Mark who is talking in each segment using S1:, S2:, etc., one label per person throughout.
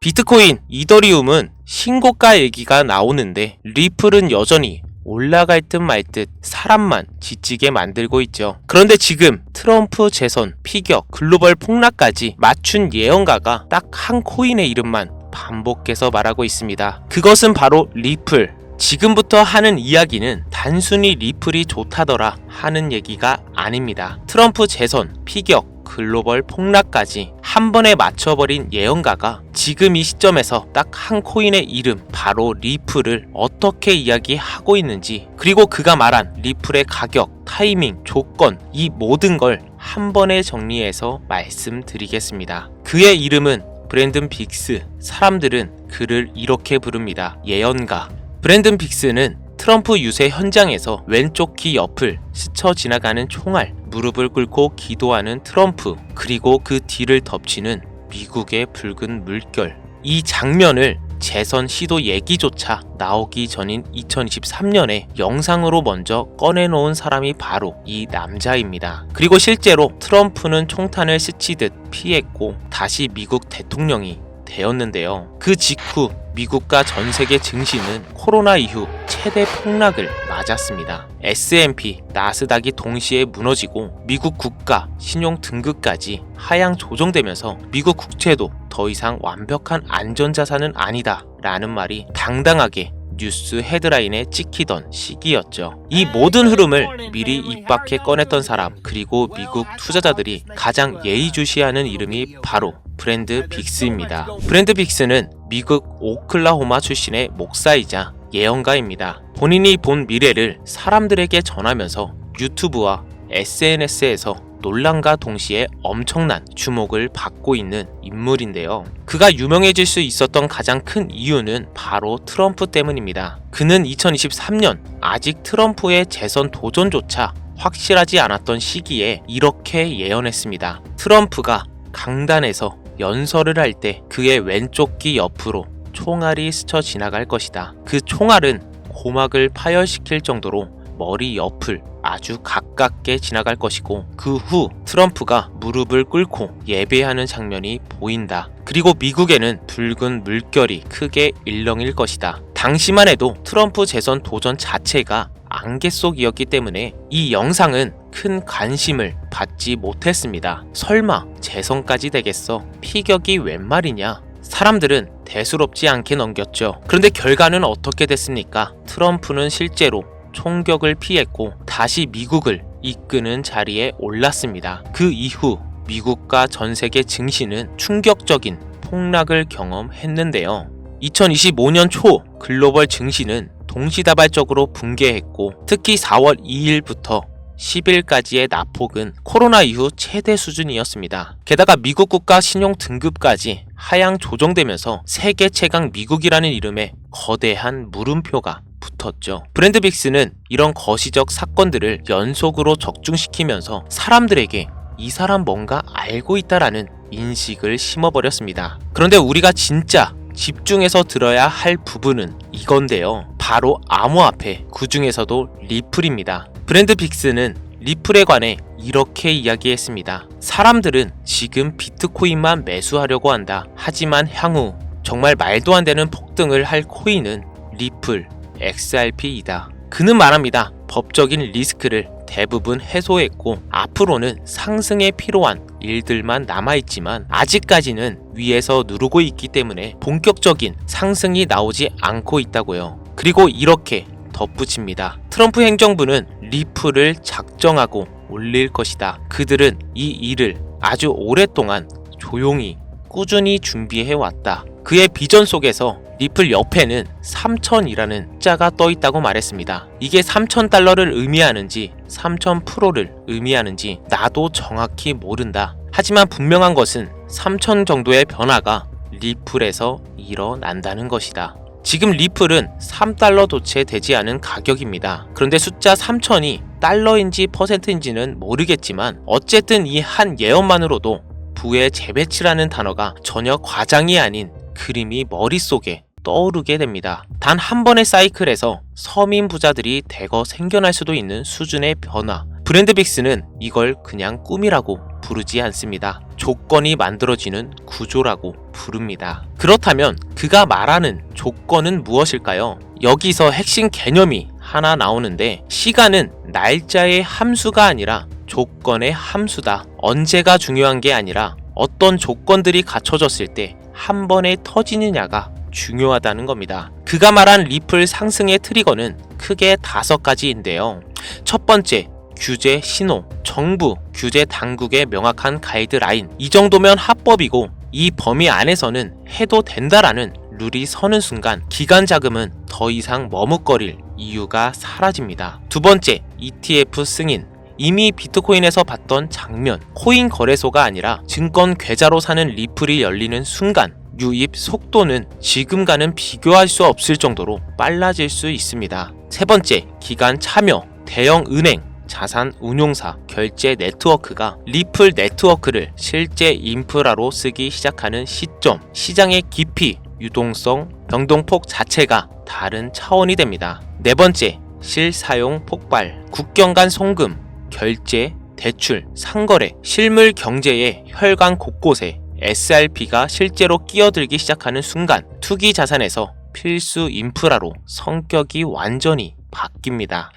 S1: 비트코인, 이더리움은 신고가 얘기가 나오는데 리플은 여전히 올라갈 듯 말 듯 사람만 지치게 만들고 있죠. 그런데 지금 트럼프 재선, 피격, 글로벌 폭락까지 맞춘 예언가가 딱 한 코인의 이름만 반복해서 말하고 있습니다. 그것은 바로 리플. 지금부터 하는 이야기는 단순히 리플이 좋다더라 하는 얘기가 아닙니다. 트럼프 재선, 피격, 글로벌 폭락까지 한 번에 맞춰버린 예언가가 지금 이 시점에서 딱 한 코인의 이름 바로 리플을 어떻게 이야기하고 있는지, 그리고 그가 말한 리플의 가격, 타이밍, 조건, 이 모든 걸 한 번에 정리해서 말씀드리겠습니다. 그의 이름은 브랜든 빅스. 사람들은 그를 이렇게 부릅니다. 예언가. 브랜든 빅스는 트럼프 유세 현장에서 왼쪽 귀 옆을 스쳐 지나가는 총알, 무릎을 꿇고 기도하는 트럼프, 그리고 그 뒤를 덮치는 미국의 붉은 물결. 이 장면을 재선 시도 얘기조차 나오기 전인 2023년에 영상으로 먼저 꺼내놓은 사람이 바로 이 남자입니다. 그리고 실제로 트럼프는 총탄을 스치듯 피했고 다시 미국 대통령이 되었는데요. 그 직후 미국과 전 세계 증시는 코로나 이후 최대 폭락을 맞았습니다. S&P, 나스닥이 동시에 무너지고 미국 국가 신용 등급까지 하향 조정되면서 미국 국채도 더 이상 완벽한 안전자산은 아니다 라는 말이 당당하게 뉴스 헤드라인에 찍히던 시기였죠. 이 모든 흐름을 미리 입 밖에 꺼냈던 사람, 그리고 미국 투자자들이 가장 예의주시하는 이름이 바로 브랜드 빅스입니다. 브랜드 빅스는 미국 오클라호마 출신의 목사이자 예언가입니다. 본인이 본 미래를 사람들에게 전하면서 유튜브와 SNS에서 논란과 동시에 엄청난 주목을 받고 있는 인물인데요. 그가 유명해질 수 있었던 가장 큰 이유는 바로 트럼프 때문입니다. 그는 2023년 아직 트럼프의 재선 도전조차 확실하지 않았던 시기에 이렇게 예언했습니다. 트럼프가 강단에서 연설을 할 때 그의 왼쪽 귀 옆으로 총알이 스쳐 지나갈 것이다. 그 총알은 고막을 파열시킬 정도로 머리 옆을 아주 가깝게 지나갈 것이고, 그 후 트럼프가 무릎을 꿇고 예배하는 장면이 보인다. 그리고 미국에는 붉은 물결이 크게 일렁일 것이다. 당시만 해도 트럼프 재선 도전 자체가 안개 속이었기 때문에 이 영상은 큰 관심을 받지 못했습니다. 설마 재선까지 되겠어? 피격이 웬 말이냐? 사람들은 대수롭지 않게 넘겼죠. 그런데 결과는 어떻게 됐습니까? 트럼프는 실제로 총격을 피했고 다시 미국을 이끄는 자리에 올랐습니다. 그 이후 미국과 전 세계 증시는 충격적인 폭락을 경험했는데요. 2025년 초 글로벌 증시는 동시다발적으로 붕괴했고, 특히 4월 2일부터 10일까지의 낙폭은 코로나 이후 최대 수준이었습니다. 게다가 미국 국가 신용 등급까지 하향 조정되면서 세계 최강 미국이라는 이름에 거대한 물음표가 붙었죠. 브랜드 빅스는 이런 거시적 사건들을 연속으로 적중시키면서 사람들에게 이 사람 뭔가 알고 있다라는 인식을 심어버렸습니다. 그런데 우리가 진짜 집중해서 들어야 할 부분은 이건데요. 바로 암호화폐, 그 중에서도 리플입니다. 브랜드 빅스는 리플에 관해 이렇게 이야기했습니다. 사람들은 지금 비트코인만 매수하려고 한다. 하지만 향후 정말 말도 안 되는 폭등을 할 코인은 리플, XRP이다. 그는 말합니다. 법적인 리스크를 대부분 해소했고 앞으로는 상승에 필요한 일들만 남아있지만 아직까지는 위에서 누르고 있기 때문에 본격적인 상승이 나오지 않고 있다고요. 그리고 이렇게 덧붙입니다. 트럼프 행정부는 리플을 작정하고 올릴 것이다. 그들은 이 일을 아주 오랫동안 조용히 꾸준히 준비해왔다. 그의 비전 속에서 리플 옆에는 3000이라는 숫자가 떠 있다고 말했습니다. 이게 3000달러를 의미하는지 3000%를 의미하는지 나도 정확히 모른다. 하지만 분명한 것은 3000 정도의 변화가 리플에서 일어난다는 것이다. 지금 리플은 3달러도채 되지 않은 가격입니다. 그런데 숫자 3000이 달러인지 퍼센트인지는 모르겠지만 어쨌든 이 한 예언만으로도 부의 재배치라는 단어가 전혀 과장이 아닌 그림이 머릿속에 떠오르게 됩니다. 단 한 번의 사이클에서 서민 부자들이 대거 생겨날 수도 있는 수준의 변화, 브랜드빅스는 이걸 그냥 꿈이라고 부르지 않습니다. 조건이 만들어지는 구조라고 부릅니다. 그렇다면 그가 말하는 조건은 무엇일까요? 여기서 핵심 개념이 하나 나오는데, 시간은 날짜의 함수가 아니라 조건의 함수다. 언제가 중요한 게 아니라 어떤 조건들이 갖춰졌을 때 한 번에 터지느냐가 중요하다는 겁니다. 그가 말한 리플 상승의 트리거는 크게 5가지인데요. 첫 번째, 규제 신호, 정부, 규제 당국의 명확한 가이드라인. 이 정도면 합법이고 이 범위 안에서는 해도 된다라는 룰이 서는 순간 기관 자금은 더 이상 머뭇거릴 이유가 사라집니다. 두 번째, ETF 승인. 이미 비트코인에서 봤던 장면, 코인 거래소가 아니라 증권 계좌로 사는 리플이 열리는 순간 유입 속도는 지금과는 비교할 수 없을 정도로 빨라질 수 있습니다. 세 번째, 기관 참여, 대형 은행, 자산 운용사, 결제 네트워크가 리플 네트워크를 실제 인프라로 쓰기 시작하는 시점, 시장의 깊이, 유동성, 변동폭 자체가 다른 차원이 됩니다. 네 번째, 실사용 폭발, 국경 간 송금, 결제, 대출, 상거래, 실물 경제의 혈관 곳곳에 SRP가 실제로 끼어들기 시작하는 순간 투기 자산에서 필수 인프라로 성격이 완전히 바뀝니다.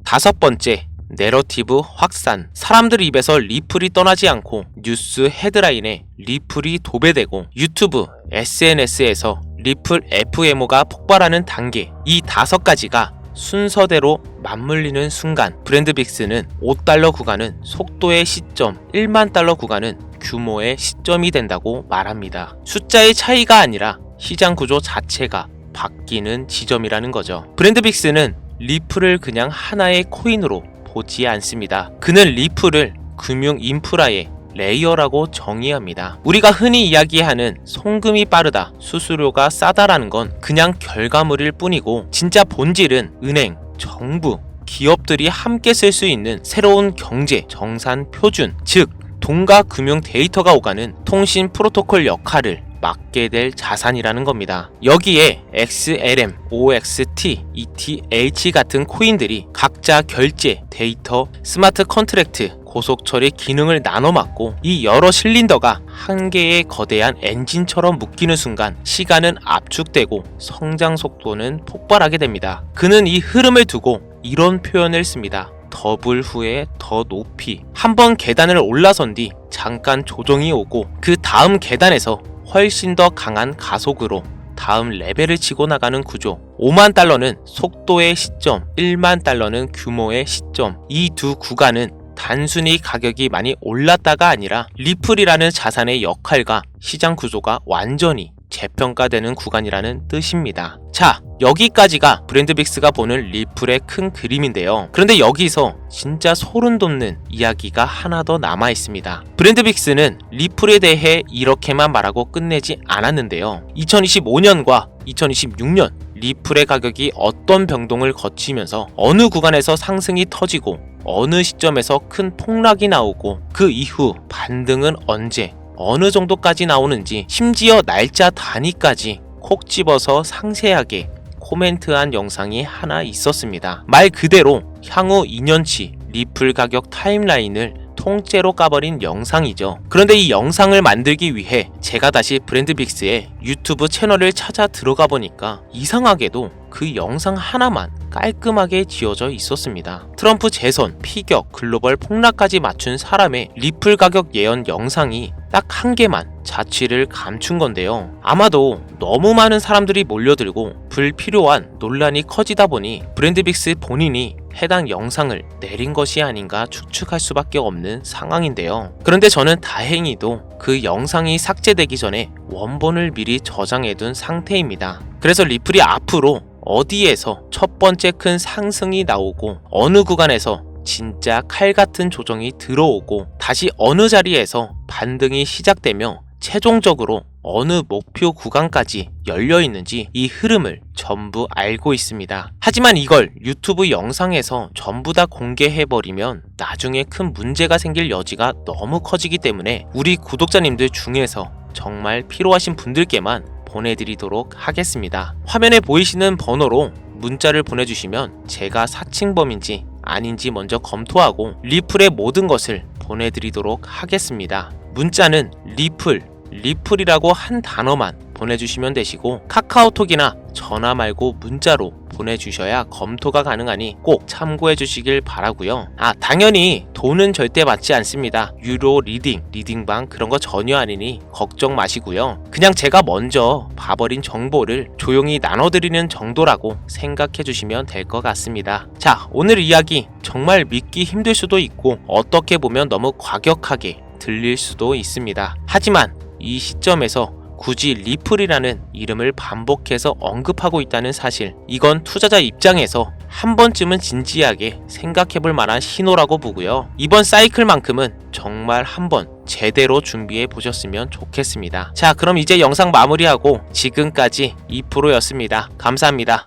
S1: 다섯 번째, 내러티브 확산. 사람들 입에서 리플이 떠나지 않고 뉴스 헤드라인에 리플이 도배되고 유튜브, SNS에서 리플 FMO가 폭발하는 단계. 이 5가지가 순서대로 맞물리는 순간 브랜드빅스는 $5 구간은 속도의 시점, $10,000 구간은 규모의 시점이 된다고 말합니다. 숫자의 차이가 아니라 시장 구조 자체가 바뀌는 지점이라는 거죠. 브랜드빅스는 리플을 그냥 하나의 코인으로 보지 않습니다. 그는 리플을 금융 인프라의 레이어라고 정의합니다. 우리가 흔히 이야기하는 송금이 빠르다, 수수료가 싸다라는 건 그냥 결과물일 뿐이고, 진짜 본질은 은행, 정부, 기업들이 함께 쓸 수 있는 새로운 경제 정산 표준, 즉 동가 금융 데이터가 오가는 통신 프로토콜 역할을 맡게 될 자산이라는 겁니다. 여기에 XLM, OXT, ETH 같은 코인들이 각자 결제, 데이터, 스마트 컨트랙트, 고속 처리 기능을 나눠 맡고 이 여러 실린더가 한 개의 거대한 엔진처럼 묶이는 순간 시간은 압축되고 성장 속도는 폭발하게 됩니다. 그는 이 흐름을 두고 이런 표현을 씁니다. 더블 후에 더 높이. 한번 계단을 올라선 뒤 잠깐 조정이 오고 그 다음 계단에서 훨씬 더 강한 가속으로 다음 레벨을 치고 나가는 구조. $50,000는 속도의 시점, $10,000는 규모의 시점. 이 두 구간은 단순히 가격이 많이 올랐다가 아니라 리플이라는 자산의 역할과 시장 구조가 완전히 재평가되는 구간이라는 뜻입니다. 자, 여기까지가 브랜드빅스가 보는 리플의 큰 그림인데요. 그런데 여기서 진짜 소름 돋는 이야기가 하나 더 남아 있습니다. 브랜드빅스는 리플에 대해 이렇게만 말하고 끝내지 않았는데요. 2025년과 2026년 리플의 가격이 어떤 변동을 거치면서 어느 구간에서 상승이 터지고 어느 시점에서 큰 폭락이 나오고 그 이후 반등은 언제 어느 정도까지 나오는지 심지어 날짜 단위까지 콕 집어서 상세하게 코멘트한 영상이 하나 있었습니다. 말 그대로 향후 2년치 리플 가격 타임라인을 통째로 까버린 영상이죠. 그런데 이 영상을 만들기 위해 제가 다시 브랜드빅스의 유튜브 채널을 찾아 들어가 보니까 이상하게도 그 영상 하나만 깔끔하게 지어져 있었습니다. 트럼프 재선, 피격, 글로벌 폭락까지 맞춘 사람의 리플 가격 예언 영상이 딱 한 개만 자취를 감춘 건데요. 아마도 너무 많은 사람들이 몰려들고 불필요한 논란이 커지다 보니 브랜드빅스 본인이 해당 영상을 내린 것이 아닌가 추측할 수밖에 없는 상황인데요. 그런데 저는 다행히도 그 영상이 삭제되기 전에 원본을 미리 저장해둔 상태입니다. 그래서 리플이 앞으로 어디에서 첫 번째 큰 상승이 나오고 어느 구간에서 진짜 칼 같은 조정이 들어오고 다시 어느 자리에서 반등이 시작되며 최종적으로 어느 목표 구간까지 열려 있는지 이 흐름을 전부 알고 있습니다. 하지만 이걸 유튜브 영상에서 전부 다 공개해버리면 나중에 큰 문제가 생길 여지가 너무 커지기 때문에 우리 구독자님들 중에서 정말 필요하신 분들께만 보내드리도록 하겠습니다. 화면에 보이시는 번호로 문자를 보내주시면 제가 사칭범인지 아닌지 먼저 검토하고 리플의 모든 것을 보내드리도록 하겠습니다. 문자는 리플이라고 한 단어만 보내주시면 되시고 카카오톡이나 전화 말고 문자로 보내주셔야 검토가 가능하니 꼭 참고해 주시길 바라고요. 당연히 돈은 절대 받지 않습니다. 유료 리딩방 그런 거 전혀 아니니 걱정 마시고요. 그냥 제가 먼저 봐버린 정보를 조용히 나눠드리는 정도라고 생각해 주시면 될 것 같습니다. 자, 오늘 이야기 정말 믿기 힘들 수도 있고 어떻게 보면 너무 과격하게 들릴 수도 있습니다. 하지만 이 시점에서 굳이 리플이라는 이름을 반복해서 언급하고 있다는 사실, 이건 투자자 입장에서 한 번쯤은 진지하게 생각해볼 만한 신호라고 보고요. 이번 사이클만큼은 정말 한번 제대로 준비해 보셨으면 좋겠습니다. 자, 그럼 이제 영상 마무리하고 지금까지 2%였습니다. 감사합니다.